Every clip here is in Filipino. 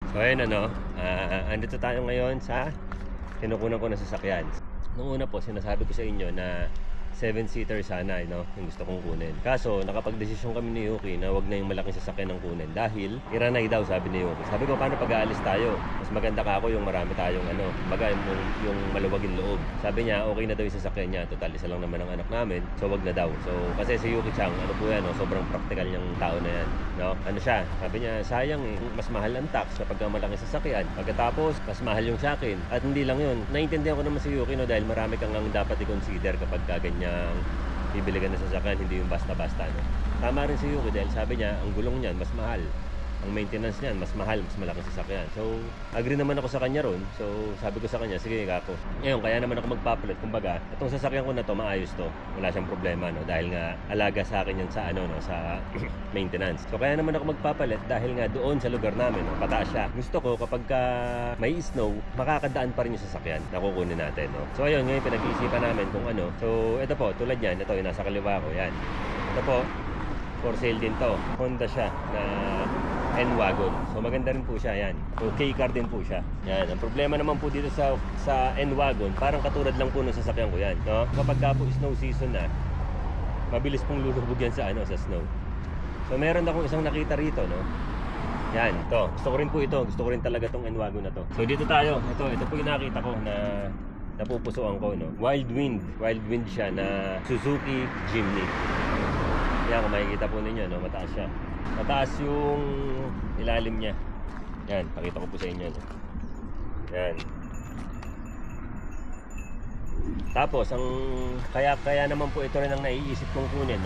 So ayun andito tayo ngayon sa kinukunan ko na sasakyan. Noong una po, sinasabi ko sa inyo na 7-seater sana, yung gusto kong kunin. Kaso, nakapag-desisyon kami ni Yuki na wag na yung malaking sasakyan ng kunin dahil iranay daw, sabi ni Yuki. Sabi ko, paano pag-aalis tayo? Mas maganda ka ako yung marami tayong baga yung maluwagin loob. Sabi niya, okay na daw yung sasakyan niya. Total, isa lang naman ang anak namin. So, wag na daw. So, kasi si Yuki Chang, po yan, sobrang practical niyang tao na yan. Ano siya? Sabi niya, sayang mas mahal ang tax kapag malaking sasakyan. Pagkatapos, mas mahal yung sa akin. At hindi lang yun. Naiintindihan ko naman si Yuki, dahil marami kang dapat i-consider kapag ganyan bibili ka na sasakyan, hindi yung basta-basta. Tama rin si Yuki dahil sabi niya, ang gulong niyan mas mahal. Ang maintenance niyan mas mahal, mas malaking sasakyan. So, agree naman ako sa kanya ron. So, sabi ko sa kanya, sige kako. Ngayon, kaya naman ako magpapalit. Kumbaga, itong sasakyan ko na to, maayos to. Wala siyang problema, dahil nga alaga sa akin yan sa sa maintenance. So, kaya naman ako magpapalit dahil nga doon sa lugar namin, pataas siya. Gusto ko kapag may snow, makakadaan pa rin yung sasakyan na kukunin natin, So, ayun, ngayon pinag-iisipan namin kung ano. So, ito po, tulad yan, ito yung nasa kaliwa ko, yan. Ito po, for sale din to. Honda siya na N-Wagon. So maganda rin po siya, yan. So K-car din po siya. Yan. Ang problema naman po dito sa N-Wagon, parang katulad lang po ng sasakyan ko yan, Kapag po snow season na, mabilis pong lulubog yan sa snow. So meron akong isang nakita rito, Yan, to. Gusto ko rin po ito. Gusto ko rin talaga tong N-Wagon na to. So dito tayo. Ito po yung nakita ko na napupusuan ko, Wild Wind siya na Suzuki Jimny. Yan, kung makikita po ninyo, mataas siya. Mataas yung ilalim niya. Yan, pakita ko po sa inyo. Yan. Tapos, kaya naman po ito rin ang naiisip kong kunin,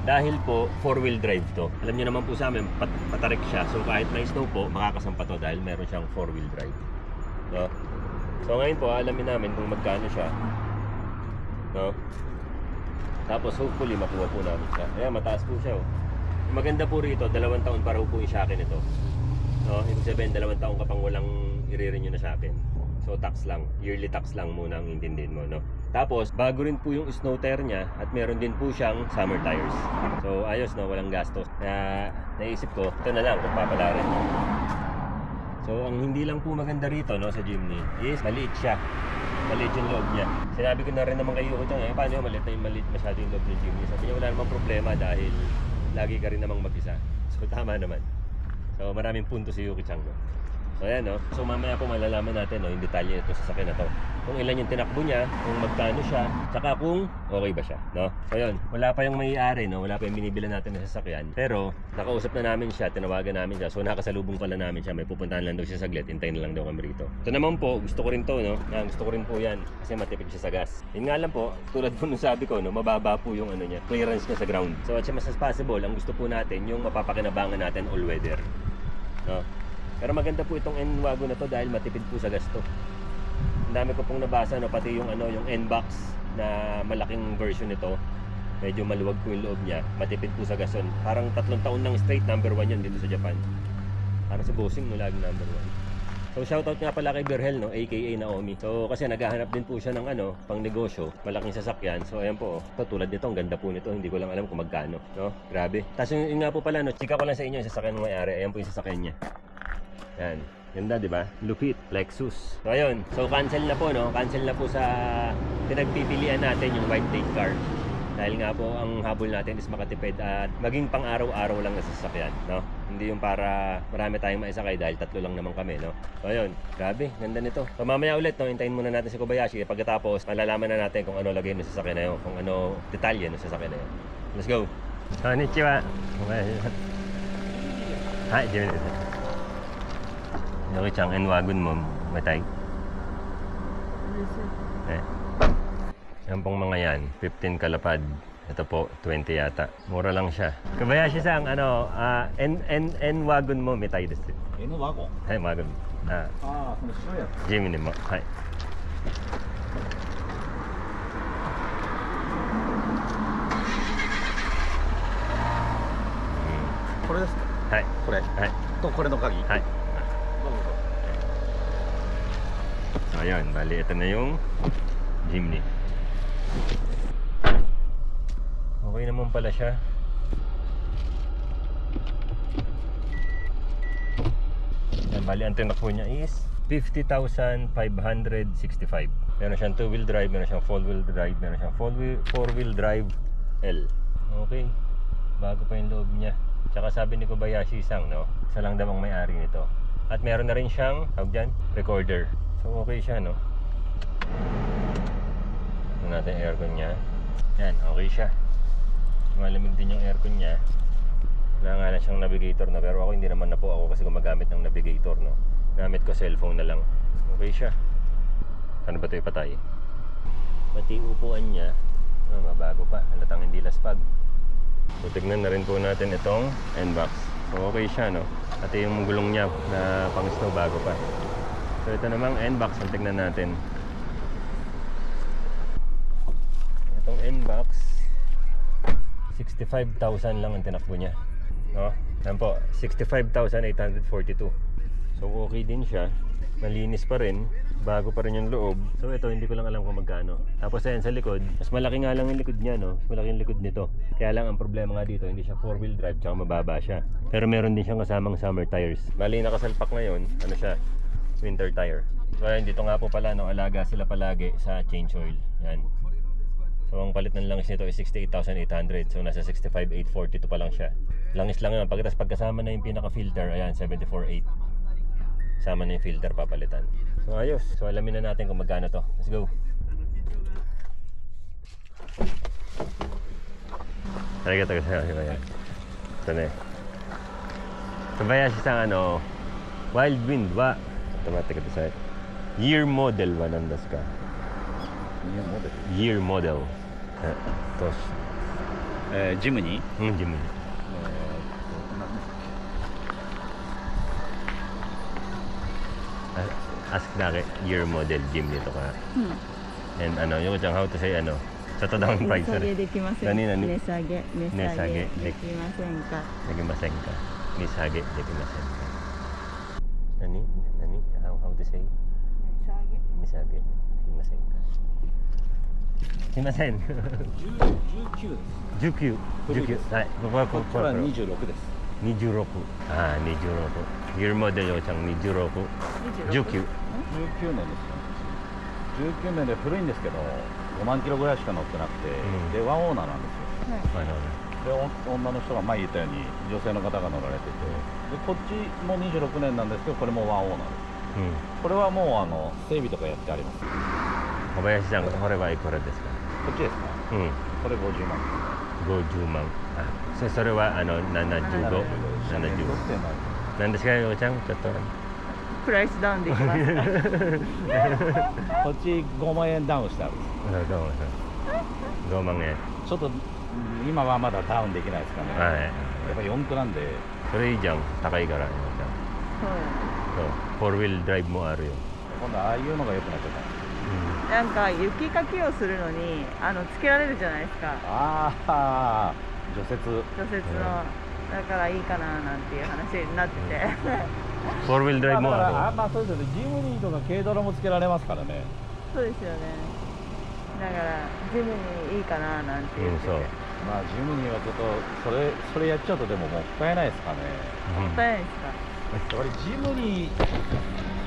dahil po, 4-wheel drive to. Alam niyo naman po sa amin, patarik siya. So, kahit may snow po, makakasampa to dahil meron siyang 4-wheel drive. So, ngayon po, alamin namin kung magkano siya. Tapos hopefully makuha po namin siya. Ayan, mataas po siya. Maganda po rito, 2 taon para po yung sa akin ito. Ibig sabihin, 2 taon ka pang walang i-renew na sa akin. So tax lang, yearly tax lang muna ang intindihin mo, Tapos, bago rin po yung snow tire niya at meron din po siyang summer tires. So ayos, walang gastos. Kaya naisip ko, ito na lang kung papalarin. So ang hindi lang po maganda rito, sa Jimny is maliit siya. Maliit yung loob niya. Sinabi ko na rin naman kayo paano yung maliit masyado yung loob ng Jimny. Sabi niya, wala namang problema dahil lagi ka rin namang mag-isa. So tama naman. So maraming punto si Yuki Chang, So ayan, So mamaya po malalaman natin, yung detalye nito sa sasakyan na to. Kung ilan yung tinakbo niya, kung magkano siya, tsaka kung okay ba siya, So ayun, wala pa yung may-ari, Wala pa yung binibilan natin na sasakyan. Pero nakausap na namin siya, tinawagan namin siya. So nakasalubong pala namin siya, may pupuntahan lang daw siya saglit, hintayin na lang daw kami rito. Ito naman po, gusto ko rin to, Gusto ko rin po yan kasi matipid siya sa gas. Yun nga lang po, tulad po nung sabi ko, mababa po yung niya, clearance niya sa ground. So at much as possible, ang gusto po natin yung mapapakinabangan natin all weather. Pero maganda po itong N-Wagon na to dahil matipid po sa gasto. Ang dami ko pong nabasa, pati yung yung N-Box na malaking version nito. Medyo maluwag po yung loob niya, matipid po sa gason. Parang 3 taon nang straight, number 1 yan dito sa Japan. Parang si Bossing, laging number 1. So shoutout nga pala kay Berhel, aka Naomi. So kasi naghahanap din po siya ng pang negosyo, malaking sasakyan. So ayan po, tulad nito, ang ganda po nito. Hindi ko lang alam kung magkano, Grabe. Tapos yung nga po pala, chika ko lang sa inyo yung sasakyan ng may-ari. Ayan po yung sasakyan niya. Yan. Ganda, di ba? Lupit, Lexus. So ayun. So cancel na po, Cancel na po sa pinagpipilian natin yung white tape car. Dahil nga po ang habol natin is makatipid at maging pang araw-araw lang na sasakyan, Hindi yung para marami tayong maisakay dahil 3 lang naman kami, So ayun, grabe, ganda nito. So mamaya ulit, hintayin muna natin si Kobayashi. Pagkatapos, malalaman na natin kung ano lagay ng sasakyan na yun, kung ano detalye ng sasakyan na yun. Let's go! Konnichiwa! Hi, Jimmy. Yuki Chang, N-Wagon mo, matay. Yan pong mga yan, 15 kalapad. Ito po, 20 yata. Mura lang siya. Kobayashi-san, N-Wagon mo, mitay desu. N-Wagon? Hai, wagon. その白いやつ。ジミニも、はい。これですか？はい。これ。はい。とこれの鍵。はい。どうぞ。So ayun, bali ito na yung Jimny. Okay naman pala siya. Yan Bali, ang tinakbo niya is 50,565. Meron siyang 2-wheel drive, meron siyang 4-wheel drive, meron siyang 4-wheel drive L. Okay. Bago pa yung loob niya. Tsaka sabi ni Kobayashi-san, no? Isa lang daw ang may-ari nito. At meron na rin siyang, tawag dyan, recorder. So okay siya, no? Ito natin yung aircon niya. Yan, okay siya. Malamig din yung aircon niya. Wala nga na siyang navigator na. Pero ako hindi naman na po ako kasi gumagamit ng navigator, no? Gamit ko cellphone na lang. Okay siya. Saan ba ito ipatay? Pati upuan niya, mabago pa. Halatang hindi laspag. So tignan na rin po natin itong N-box. So okay siya, no? Pati yung gulong niya na pang snow bago pa. So ito namang N-box ang tignan natin. Itong N-box 65,000 lang ang tinakbo niya, no? Yan po, 65,842. So okay din siya. Malinis pa rin. Bago pa rin yung loob. So ito, hindi ko lang alam kung magkano. Tapos ayan sa likod, mas malaki nga lang yung likod niya, no? Mas malaki yung likod nito. Kaya lang ang problema nga dito, hindi siya 4-wheel drive, tsaka mababa siya. Pero meron din siyang kasamang summer tires. Bali nakasalpak ngayon, ano siya, winter tire. So ayan, dito nga po pala, no, alaga sila palagi sa change oil. Yan. So ang palit ng langis nito is 68,800. So nasa 65,842 pa lang siya. Langis lang yun. Pagkasama na yung pinaka-filter, ayan, 74,800. Sama na yung filter papalitan. So ayos. So alamin na natin kung magkano to. Let's go. Arigatou gozaimasu. Ito na eh. Kobayashi-san, Wild Wind wa automatic ito sa year model wa nan desu ka? Year model.ジムニージムニー。Ask na year model gym dito ka. And yung chang how to say sa to down price. 値下げできませんか。何々値下げできませんか。できませんか。値下げできませんか。何how to say 値下げできませんか。すいません。19はい。これは26です。26。ああ、26。year modelよちゃん26。19。19年ですよ。19年で古いんですけど、5万キロぐらいしか乗ってなくて、でワンオーナーなんですよ。で女の人が前言ったように女性の方が乗られてて、でこっちも26年なんですけど、これもワンオーナーです。これはもう整備とかやってあります。小林さん、これはいくらですか？こっちですか？これ50万。50万。それは75。なんですか、ようちゃん、ちょっと。プライスダウンできますか？こっち5万円ダウンしてある。5万円。ちょっと今はまだダウンできないですかね。はい。やっぱり4区なんで。それいいじゃん、高いから。そう。4 wheel drive もあるよ。今度ああいうのが良くなっちゃった。なんか雪かきをするのにつけられるじゃないですか。ああ、除雪のだからいいかななんていう話になってて。4 wheel drive もある。まあそうですよね。ジムニーとか軽トラもつけられますからね。そうですよね。だからジムニーいいかななんて言ってて。まあジムニーはちょっとそれやっちゃうとでももったいないですかね。もったいないですか。やっぱりジムニー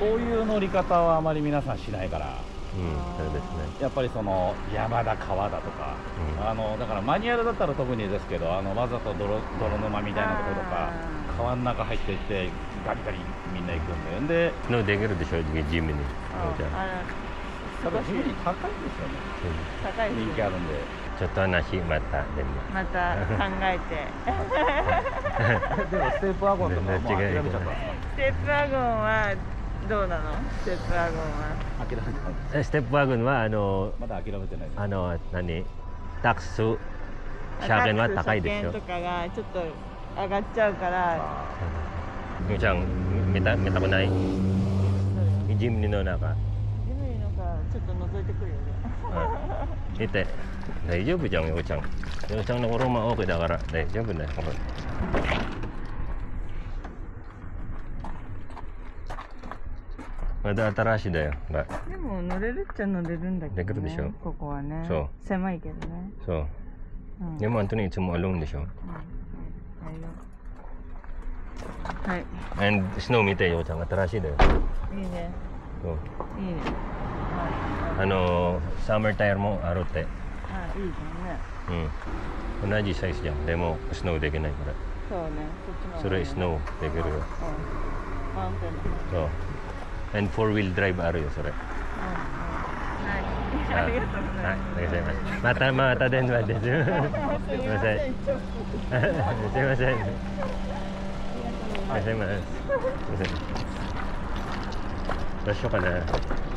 こういう乗り方はあまり皆さんしないから。そうですね。やっぱりその山だ川だとか、だからマニュアルだったら特にですけど、わざと泥沼みたいなところとか川の中入っていってガリガリみんな行くんで、のできるでしょジムに。ただジムに高いんですよね。高いです。人気あるんで。ちょっと話また考えて。でもステップワゴンとかもう諦めちゃったんですか？ステップワゴンはどうなの？ステップワゴンは諦めた。ステップワゴンはまだ諦めてないです。タックス車検は高いですよ。車検とかがちょっと上がっちゃうから。ゆうちゃん見たくない？ジムニの中。ジムニの中ちょっと覗いてくるよね。見て大丈夫じゃんようちゃん。ようちゃんの心も OK だから大丈夫だよ。まだ新しいだよ。でも乗れるっちゃ乗れるんだけどね。できるでしょ。ここはね。そう。狭いけどね。そう。でも本当にいつもアローンでしょ。大丈夫。はい。 And snow 見てようちゃん新しいだよ。いいね。そういいね。はい。サマータイヤもあるって。あ、いいじゃんね。うん同じサイズじゃん。でもスノーできないからそうね。そっちの方がそれスノーできるよ。うん。マウンテンだね。そう And 4-wheel drive あるよそれ。はい。ありがとうございます。はい、ありがとうございます。また電話です。すみません。すみません。いらっしゃいます。すみません。どうしようかな。